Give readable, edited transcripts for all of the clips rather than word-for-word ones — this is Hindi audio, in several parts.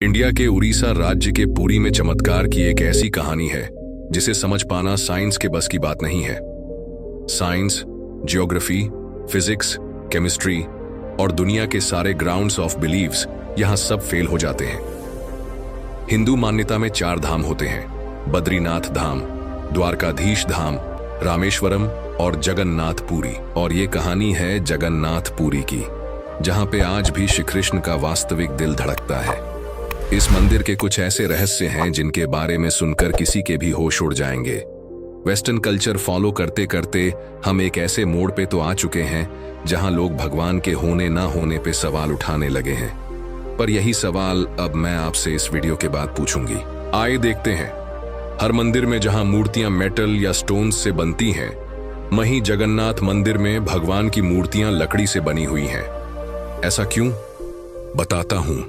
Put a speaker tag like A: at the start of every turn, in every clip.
A: इंडिया के उड़ीसा राज्य के पुरी में चमत्कार की एक ऐसी कहानी है जिसे समझ पाना साइंस के बस की बात नहीं है। साइंस, ज्योग्राफी, फिजिक्स, केमिस्ट्री और दुनिया के सारे ग्राउंड्स ऑफ बिलीव्स यहां सब फेल हो जाते हैं। हिंदू मान्यता में 4 धाम होते हैं: बद्रीनाथ धाम, द्वारकाधीश धाम, रामेश्वरम और जगन्नाथ पुरी। और ये कहानी है जगन्नाथ पुरी की, जहां पे आज भी श्री कृष्ण का वास्तविक दिल धड़कता है। इस मंदिर के कुछ ऐसे रहस्य हैं जिनके बारे में सुनकर किसी के भी होश उड़ जाएंगे। वेस्टर्न कल्चर फॉलो करते करते हम एक ऐसे मोड़ पे तो आ चुके हैं जहां लोग भगवान के होने ना होने पे सवाल उठाने लगे हैं। पर यही सवाल अब मैं आपसे इस वीडियो के बाद पूछूंगी। आइए देखते हैं। हर मंदिर में जहां मूर्तियां मेटल या स्टोन से बनती हैं, वहीं जगन्नाथ मंदिर में भगवान की मूर्तियां लकड़ी से बनी हुई हैं। ऐसा क्यों? बताता हूं।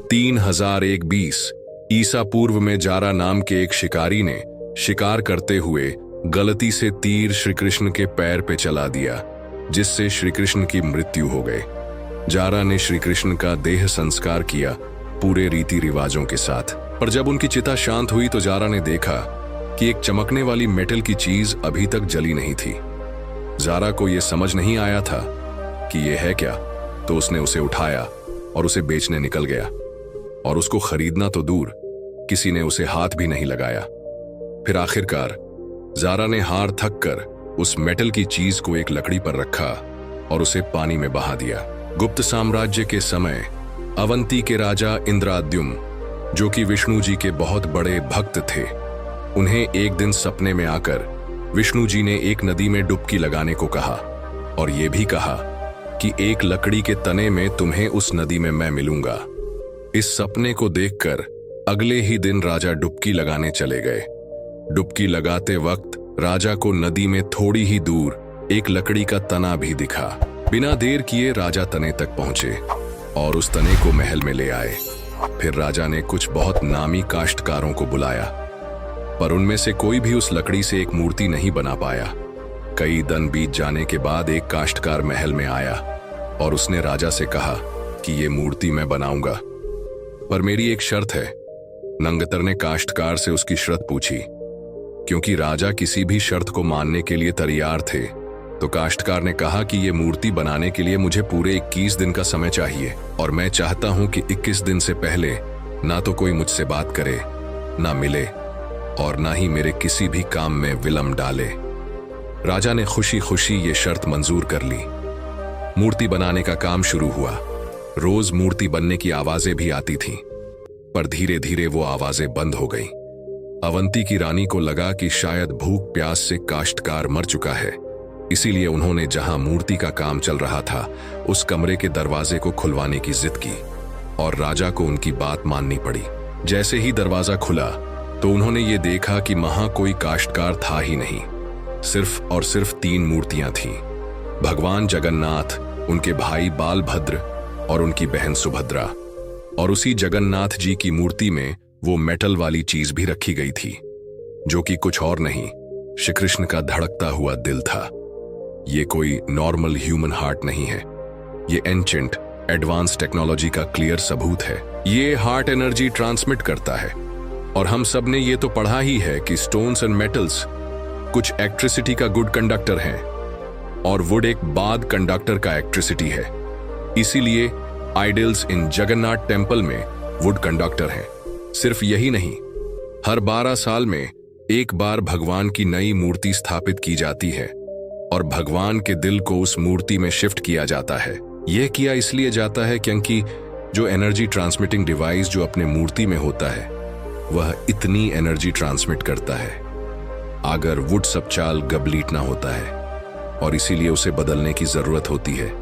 A: 3001 ईसा पूर्व में जारा नाम के एक शिकारी ने शिकार करते हुए गलती से तीर श्री कृष्ण के पैर पे चला दिया, जिससे श्री कृष्ण की मृत्यु हो गई। जारा ने श्री कृष्ण का देह संस्कार किया पूरे रीति रिवाजों के साथ। पर जब उनकी चिता शांत हुई तो जारा ने देखा कि एक चमकने वाली मेटल की चीज अभी तक जली नहीं थी। जारा को यह समझ नहीं आया था कि यह है क्या, तो उसने उसे उठाया और उसे बेचने निकल गया। और उसको खरीदना तो दूर, किसी ने उसे हाथ भी नहीं लगाया। फिर आखिरकार जारा ने हार थक कर उस मेटल की चीज को एक लकड़ी पर रखा और उसे पानी में बहा दिया। गुप्त साम्राज्य के समय अवंती के राजा इंद्राद्युम, जो कि विष्णु जी के बहुत बड़े भक्त थे, उन्हें एक दिन सपने में आकर विष्णु जी ने एक नदी में डुबकी लगाने को कहा और यह भी कहा कि एक लकड़ी के तने में तुम्हें उस नदी में मैं मिलूंगा। इस सपने को देखकर अगले ही दिन राजा डुबकी लगाने चले गए। डुबकी लगाते वक्त राजा को नदी में थोड़ी ही दूर एक लकड़ी का तना भी दिखा। बिना देर किए राजा तने तक पहुंचे और उस तने को महल में ले आए। फिर राजा ने कुछ बहुत नामी काश्तकारों को बुलाया, पर उनमें से कोई भी उस लकड़ी से एक मूर्ति नहीं बना पाया। कई दिन बीत जाने के बाद एक काश्तकार महल में आया और उसने राजा से कहा कि ये मूर्ति मैं बनाऊंगा, पर मेरी एक शर्त है। नंगतर ने काश्तकार से उसकी शर्त पूछी। क्योंकि राजा किसी भी शर्त को मानने के लिए तैयार थे, तो काश्तकार ने कहा कि यह मूर्ति बनाने के लिए मुझे पूरे 21 दिन का समय चाहिए और मैं चाहता हूं कि 21 दिन से पहले ना तो कोई मुझसे बात करे, ना मिले और ना ही मेरे किसी भी काम में विलंब डाले। राजा ने खुशी खुशी ये शर्त मंजूर कर ली। मूर्ति बनाने का काम शुरू हुआ। रोज मूर्ति बनने की आवाजें भी आती थीं, पर धीरे धीरे वो आवाजें बंद हो गईं। अवंती की रानी को लगा कि शायद भूख प्यास से काश्तकार मर चुका है, इसीलिए उन्होंने जहां मूर्ति का काम चल रहा था उस कमरे के दरवाजे को खुलवाने की जिद की और राजा को उनकी बात माननी पड़ी। जैसे ही दरवाजा खुला तो उन्होंने ये देखा कि वहां कोई काश्तकार था ही नहीं। सिर्फ और सिर्फ 3 मूर्तियां थीं: भगवान जगन्नाथ, उनके भाई बालभद्र और उनकी बहन सुभद्रा। और उसी जगन्नाथ जी की मूर्ति में वो मेटल वाली चीज भी रखी गई थी, जो कि कुछ और नहीं, श्री कृष्ण का धड़कता हुआ दिल था। ये कोई नॉर्मल ह्यूमन हार्ट नहीं है, ये एंशिएंट एडवांस टेक्नोलॉजी का क्लियर सबूत है। ये हार्ट एनर्जी ट्रांसमिट करता है और हम सब ने ये तो पढ़ा ही है कि स्टोन्स एंड मेटल्स कुछ इलेक्ट्रिसिटी का गुड कंडक्टर हैं और वुड एक बाद कंडक्टर का इलेक्ट्रिसिटी है। इसीलिए आइडल्स इन जगन्नाथ टेम्पल में वुड कंडक्टर हैं। सिर्फ यही नहीं, हर 12 साल में एक बार भगवान की नई मूर्ति स्थापित की जाती है और भगवान के दिल को उस मूर्ति में शिफ्ट किया जाता है। यह किया इसलिए जाता है क्योंकि जो एनर्जी ट्रांसमिटिंग डिवाइस जो अपने मूर्ति में होता है वह इतनी एनर्जी ट्रांसमिट करता है अगर वुड सब चाल गबलीट ना होता है, और इसीलिए उसे बदलने की जरूरत होती है।